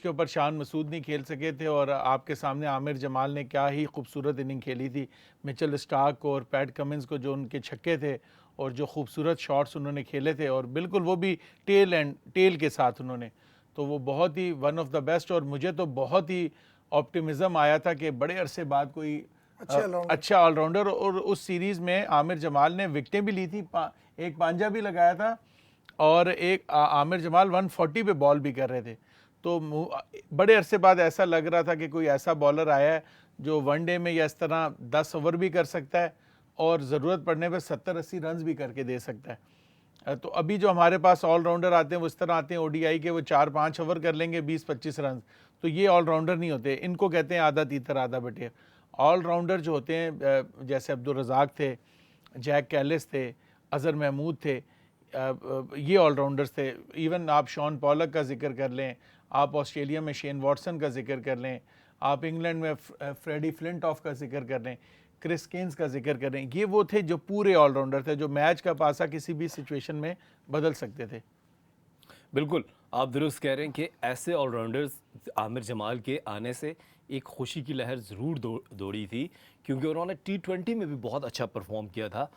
के ऊपर शान मसूद नहीं खेल सके थे और आपके सामने आमिर जमाल ने क्या ही खूबसूरत इनिंग खेली थी। मिचेल स्टार्क और पैट कमिंस को जो उनके छक्के थे और जो खूबसूरत शॉट्स उन्होंने खेले थे, और बिल्कुल वो भी टेल के साथ उन्होंने, तो वो बहुत ही वन ऑफ द बेस्ट। और मुझे तो बहुत ही ऑप्टिमिज़म आया था कि बड़े अरसे बाद कोई अच्छा ऑलराउंडर। और उस सीरीज़ में आमिर जमाल ने विकटें भी ली थी, एक पांजा भी लगाया था और एक आमिर जमाल 140 पे बॉल भी कर रहे थे। तो बड़े अरसे बाद ऐसा लग रहा था कि कोई ऐसा बॉलर आया है जो वनडे में या इस तरह 10 ओवर भी कर सकता है और ज़रूरत पड़ने पे 70-80 रन भी करके दे सकता है। तो अभी जो हमारे पास ऑलराउंडर आते हैं वो इस तरह आते हैं ओडीआई के, वो 4-5 ओवर कर लेंगे 20-25 रन। तो ये ऑलराउंडर नहीं होते, इनको कहते हैं आधा तीतर आधा बटेर। ऑलराउंडर जो होते हैं जैसे अब्दुल रज़ाक थे, जैक कैलिस थे, अज़हर महमूद थे, ये ऑलराउंडर्स थे। इवन आप शॉन पॉलक का जिक्र कर लें, आप ऑस्ट्रेलिया में शेन वॉटसन का जिक्र कर लें, आप इंग्लैंड में फ्रेडी फ्लिंटॉफ का जिक्र कर लें, क्रिस केन्स का जिक्र कर लें, ये वो थे जो पूरे ऑलराउंडर थे, जो मैच का पासा किसी भी सिचुएशन में बदल सकते थे। बिल्कुल, आप दुरुस्त कह रहे हैं कि ऐसे ऑलराउंडर्स आमिर जमाल के आने से एक खुशी की लहर ज़रूर दौड़ी थी, क्योंकि उन्होंने टी20 में भी बहुत अच्छा परफॉर्म किया था।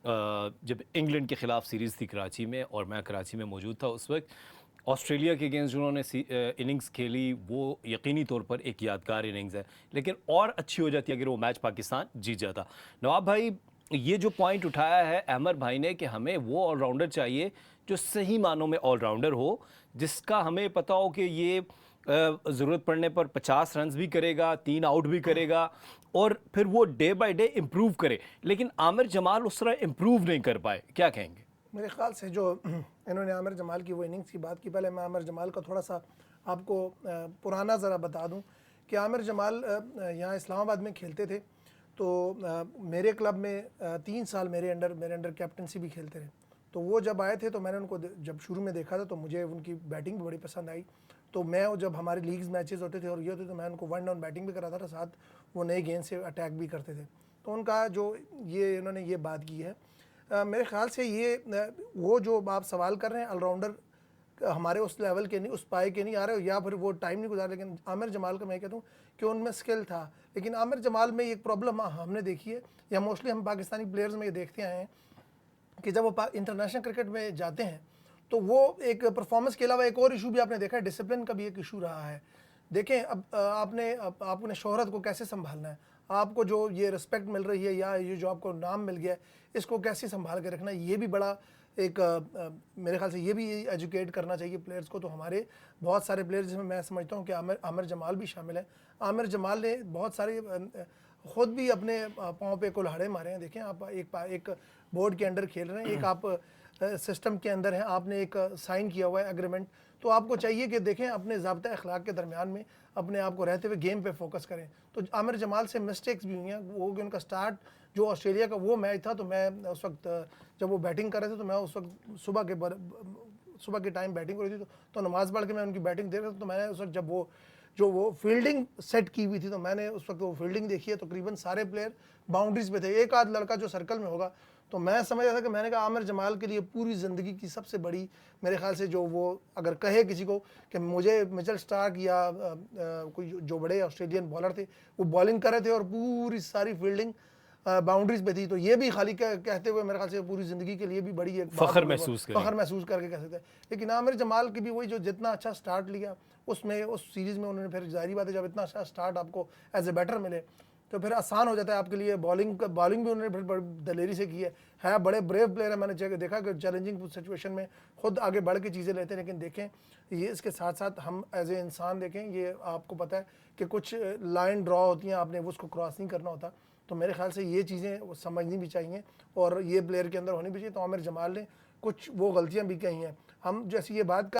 जब इंग्लैंड के ख़िलाफ़ सीरीज़ थी कराची में और मैं कराची में मौजूद था उस वक्त, ऑस्ट्रेलिया के अगेंस्ट जिन्होंने इनिंग्स खेली वो यकीनी तौर पर एक यादगार इनिंग्स है, लेकिन और अच्छी हो जाती अगर वो मैच पाकिस्तान जीत जाता। नवाब भाई, ये जो पॉइंट उठाया है अहमद भाई ने कि हमें वो ऑलराउंडर चाहिए जो सही मानों में ऑलराउंडर हो, जिसका हमें पता हो कि ये ज़रूरत पड़ने पर 50 रन भी करेगा, 3 आउट भी करेगा और फिर वो डे बाय डे इम्प्रूव करे। लेकिन आमिर जमाल उस तरह इम्प्रूव नहीं कर पाए, क्या कहेंगे? मेरे ख्याल से जो इन्होंने आमिर जमाल की वो इनिंग्स की बात की, पहले मैं आमिर जमाल का थोड़ा सा आपको पुराना ज़रा बता दूं कि आमिर जमाल यहाँ इस्लामाबाद में खेलते थे। तो मेरे क्लब में 3 साल मेरे अंडर कैप्टनसी भी खेलते रहे। तो वो जब आए थे तो मैंने उनको जब शुरू में देखा था तो मुझे उनकी बैटिंग भी बड़ी पसंद आई। तो मैं जब हमारे लीग्स मैचेस होते थे और ये होते तो मैं उनको वन डाउन बैटिंग भी कराता था, साथ वो नए गेंद से अटैक भी करते थे। तो उनका जो ये इन्होंने ये बात की है, मेरे ख्याल से ये वो जो आप सवाल कर रहे हैं ऑलराउंडर हमारे उस लेवल के नहीं, उस पाए के नहीं आ रहे, या फिर वो टाइम नहीं गुजार। लेकिन आमिर जमाल का मैं कहता हूँ कि उनमें स्किल था। लेकिन आमिर जमाल में एक प्रॉब्लम हमने देखी है, या मोस्टली हम पाकिस्तानी प्लेयर्स में ये देखते आए हैं कि जब वो इंटरनेशनल क्रिकेट में जाते हैं तो वो एक परफॉर्मेंस के अलावा एक और इशू भी आपने देखा है, डिसिप्लिन का भी एक इशू रहा है। देखें अब आपने शोहरत को कैसे संभालना है, आपको जो ये रिस्पेक्ट मिल रही है या ये जो आपको नाम मिल गया है, इसको कैसे संभाल के रखना है, ये भी बड़ा एक मेरे ख्याल से ये भी एजुकेट करना चाहिए प्लेयर्स को। तो हमारे बहुत सारे प्लेयर्स जिसमें मैं समझता हूँ कि आमिर जमाल भी शामिल है। आमिर जमाल ने बहुत सारे ख़ुद भी अपने पाँव पे कुल्हाड़े मारे हैं। देखें आप एक बोर्ड के अंडर खेल रहे हैं, एक आप सिस्टम के अंदर हैं, आपने एक साइन किया हुआ है एग्रीमेंट। तो आपको चाहिए कि देखें अपने ज़ाब्ता अखलाक के दरमियान में अपने आप को रहते हुए गेम पे फोकस करें। तो आमिर जमाल से मिस्टेक्स भी हुई हैं। वो कि उनका स्टार्ट जो ऑस्ट्रेलिया का वो मैच था, तो मैं उस वक्त जब वो बैटिंग कर रहे थे तो मैं उस वक्त सुबह के टाइम बैटिंग हो रही थी, तो नमाज़ पढ़ के मैं उनकी बैटिंग देख रहा था। तो मैंने उस वक्त जब वो फील्डिंग सेट की हुई थी तो मैंने उस वक्त वो फील्डिंग देखी है। तकरीबन सारे प्लेयर बाउंड्रीज पे थे, एक आध लड़का जो सर्कल में होगा। तो मैं समझ रहा था कि मैंने कहा आमिर जमाल के लिए पूरी ज़िंदगी की सबसे बड़ी मेरे ख्याल से जो वो अगर कहे किसी को कि मुझे मिचेल स्टार्क या कोई जो बड़े ऑस्ट्रेलियन बॉलर थे वो बॉलिंग कर रहे थे और पूरी सारी फील्डिंग बाउंड्रीज पे थी, तो ये भी खाली कहते हुए मेरे ख्याल से पूरी ज़िंदगी के लिए भी बड़ी एक फ़ख्र महसूस करके कह सकते हैं। लेकिन आमिर जमाल की भी वही जो जितना अच्छा स्टार्ट लिया उसमें उस सीरीज़ में उन्होंने, फिर जाहिर बात है जब इतना अच्छा स्टार्ट आपको एज ए बैटर मिले तो फिर आसान हो जाता है आपके लिए। बॉलिंग भी उन्होंने फिर बड़ी दलेरी से की है बड़े ब्रेव प्लेयर है। मैंने देखा कि चैलेंजिंग सिचुएशन में खुद आगे बढ़ के चीज़ें लेते हैं। लेकिन देखें ये इसके साथ साथ हम एज ए इंसान देखें, ये आपको पता है कि कुछ लाइन ड्रॉ होती हैं, आपने उसको क्रॉस नहीं करना होता। तो मेरे ख्याल से ये चीज़ें समझनी भी चाहिए और ये प्लेयर के अंदर होनी भी चाहिए। तो आमिर जमाल ने कुछ वो गलतियाँ भी कही हैं। हम जैसी ये बात